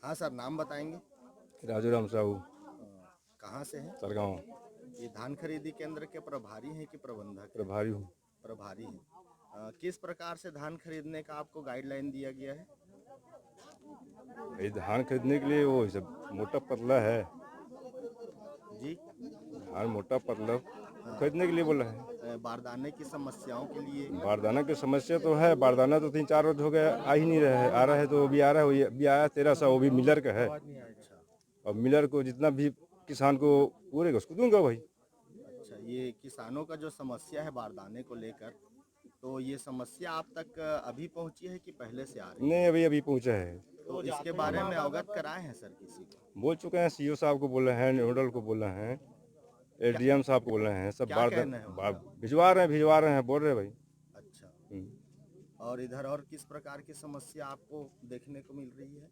हाँ सर, नाम बताएंगे? राजू राम साहू, कहाँ से हैं? सरगांव। ये धान खरीदी केंद्र के प्रभारी हैं कि प्रबंधक हैं? प्रभारी हूँ। प्रभारी हैं। किस प्रकार से धान खरीदने का आपको गाइडलाइन दिया गया है? ये धान खरीदने के लिए वो सब मोटा पतला है, जी। धान मोटा पतला खरीदने के लिए बोला है। बारदाने की समस्याओं के लिए। बारदाना की समस्या तो है, बारदाना तो 3-4 रोज हो गया आ ही नहीं रहा है। आ रहा है तो अभी आ रहा है, अभी आया 1300, वो भी मिलर का है। अच्छा। और मिलर को जितना भी किसान को पूरेगा उसको दूंगा भाई। अच्छा, ये किसानों का जो समस्या है बारदाने को लेकर, तो ये समस्या आप तक अभी पहुंची है कि पहले से आ रही है? नहीं, अभी अभी पहुँचा है। तो इसके बारे में अवगत कराए हैं सर किसी को? बोल चुके हैं, सीओ साहब को बोले हैं, नोडल को बोले हैं, एडीएम साहब को बोले हैं, सब क्या कहना है उनका? भिजवा रहे हैं, बोल रहे हैं भाई। अच्छा। और इधर और किस प्रकार की समस्या आपको देखने को मिल रही है?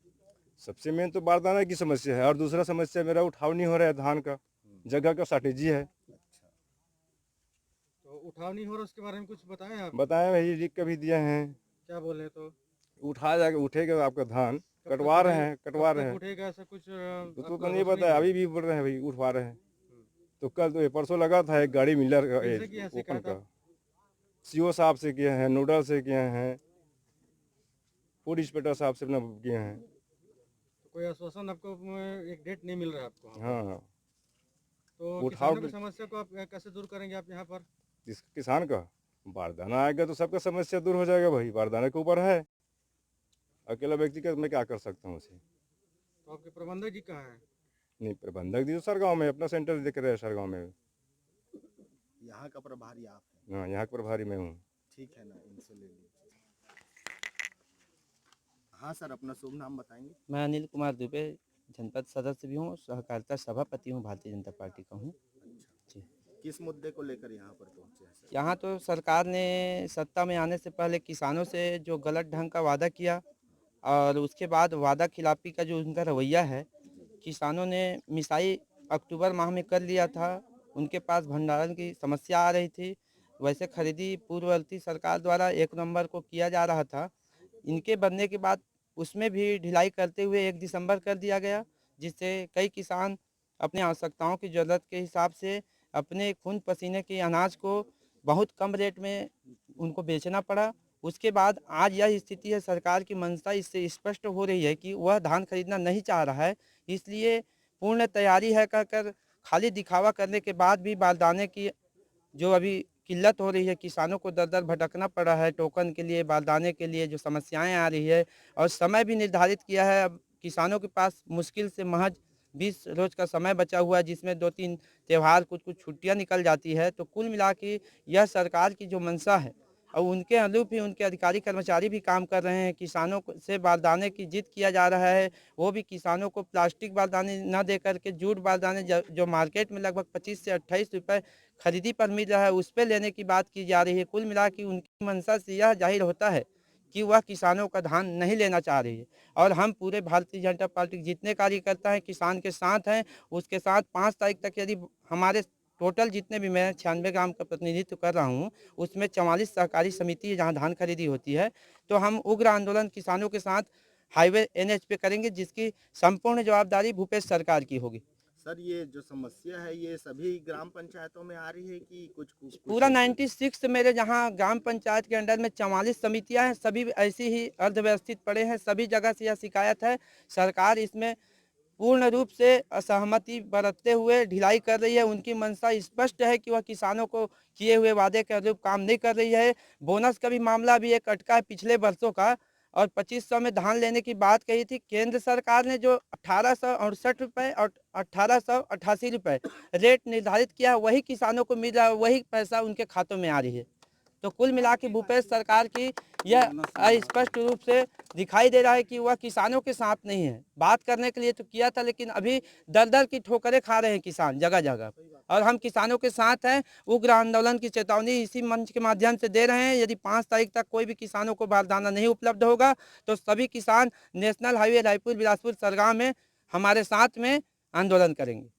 सबसे मेन तो बारदाना की समस्या है, और दूसरा समस्या मेरा उठाव नहीं हो रहा है धान का, जगह का शॉर्टेज है। अच्छा। तो उठाव नहीं हो रहा, उसके बारे में कुछ बताएं आप? बताएं भाई, लिख के भी दिए हैं। क्या बोले तो? उठा जाके उठेगा आपका धान, कब कटवा तक रहे हैं, कब तक उठेगा, ऐसा कुछ तो आपका नहीं आश्वासन बताया, है? अभी भी बोल रहे हैं भाई उठवा रहे हैं। तो कल तो परसों लगा था एक गाड़ी मिलर का, किनसे किया ओपन शिकायत का। आप? सीओ साहब से किए हैं, नोडल से किए हैं, फूड इंस्पेक्टर साहब से अपना किए हैं। तो कोई आश्वासन आपको, एक डेट नहीं मिल रहा है आपको? हाँ, तो उठाव किसानों की समस्या को आप कैसे दूर करेंगे आप यहाँ पर? किसान का बारदाना आएगा तो सबका समस्या दूर हो जाएगा भाई, बारदाने के ऊपर है। अकेला व्यक्ति का मैं क्या कर सकता हूँ उसे। तो आपके प्रबंधक जी कहाँ हैं? नहीं, प्रबंधक जी तो सरगांव में अपना सेंटर दिख रहा है, सरगांव में। यहाँ का प्रभारी आप हैं? हाँ, यहाँ का प्रभारी मैं हूँ। ठीक है ना, इनसे ले लीजिए। हाँ सर, अपना शुभ नाम बताएंगे? मैं अनिल कुमार दुबे, जनपद सदस्य भी हूँ, सहकारिता सभापति हूँ, भारतीय जनता पार्टी का हूँ। अच्छा। जी। किस मुद्दे को लेकर यहाँ पर पहुँचे हैं सर? यहाँ तो सरकार ने सत्ता में आने से पहले किसानों से जो गलत ढंग का वादा किया, और उसके बाद वादा खिलाफी का जो उनका रवैया है, किसानों ने मिसाई अक्टूबर माह में कर लिया था। उनके पास भंडारण की समस्या आ रही थी। वैसे खरीदी पूर्ववर्ती सरकार द्वारा 1 नवंबर को किया जा रहा था। इनके बनने के बाद उसमें भी ढिलाई करते हुए 1 दिसंबर कर दिया गया, जिससे कई किसान अपनी आवश्यकताओं की ज़रूरत के हिसाब से अपने खून पसीने के अनाज को बहुत कम रेट में उनको बेचना पड़ा। उसके बाद आज यह स्थिति है, सरकार की मंशा इससे स्पष्ट हो रही है कि वह धान खरीदना नहीं चाह रहा है। इसलिए पूर्ण तैयारी है कहकर खाली दिखावा करने के बाद भी बारदाने की जो अभी किल्लत हो रही है, किसानों को दर-दर भटकना पड़ रहा है टोकन के लिए, बारदाने के लिए जो समस्याएँ आ रही है, और समय भी निर्धारित किया है। अब किसानों के पास मुश्किल से महज़ 20 रोज़ का समय बचा हुआ है, जिसमें 2-3 त्योहार, कुछ-कुछ छुट्टियाँ निकल जाती है। तो कुल मिला के यह सरकार की जो मंशा है, और उनके अनुरूप ही उनके अधिकारी कर्मचारी भी काम कर रहे हैं। किसानों को से बारदाने की जिद किया जा रहा है, वो भी किसानों को प्लास्टिक बारदाने न दे कर के जूट बारदाने जो मार्केट में लगभग 25 से 28 रुपए खरीदी पर मिल रहा है, उस पे लेने की बात की जा रही है। कुल मिला के उनकी मंशा से यह ज़ाहिर होता है कि वह किसानों का धान नहीं लेना चाह रही है। और हम पूरे भारतीय जनता पार्टी के जितने कार्यकर्ता हैं किसान के साथ हैं, उसके साथ 5 तारीख तक यदि हमारे टोटल जितने भी, मैं 96 ग्राम का प्रतिनिधित्व कर रहा हूँ, उसमें 44 सहकारी समिति है जहाँ धान खरीदी होती है, तो हम उग्र आंदोलन किसानों के साथ हाईवे एनएच पे करेंगे, जिसकी संपूर्ण जवाबदारी भूपेश सरकार की होगी। सर, ये जो समस्या है ये सभी ग्राम पंचायतों में आ रही है कि कुछ पूरा ऐसे? 96 मेरे जहाँ ग्राम पंचायत के अंडर में 44 समितियां हैं, सभी ऐसी ही अर्थव्यवस्थित पड़े हैं, सभी जगह से यह शिकायत है। सरकार इसमें पूर्ण रूप से असहमति बरतते हुए ढिलाई कर रही है। उनकी मंशा स्पष्ट है कि वह किसानों को किए हुए वादे के अनुरूप काम नहीं कर रही है। बोनस का भी मामला भी एक अटका है पिछले वर्षों का, और 2500 में धान लेने की बात कही थी। केंद्र सरकार ने जो 1868 रुपये और 1888 रुपये रेट निर्धारित किया, वही किसानों को मिल रहा है, वही पैसा उनके खातों में आ रही है। तो कुल मिला के भूपेश सरकार की यह स्पष्ट रूप से दिखाई दे रहा है कि वह किसानों के साथ नहीं है। बात करने के लिए तो किया था, लेकिन अभी दर-दर की ठोकरें खा रहे हैं किसान जगह-जगह, और हम किसानों के साथ हैं। उग्र आंदोलन की चेतावनी इसी मंच के माध्यम से दे रहे हैं। यदि 5 तारीख तक कोई भी किसानों को बारदाना नहीं उपलब्ध होगा, तो सभी किसान नेशनल हाईवे रायपुर बिलासपुर सरगांव में हमारे साथ में आंदोलन करेंगे।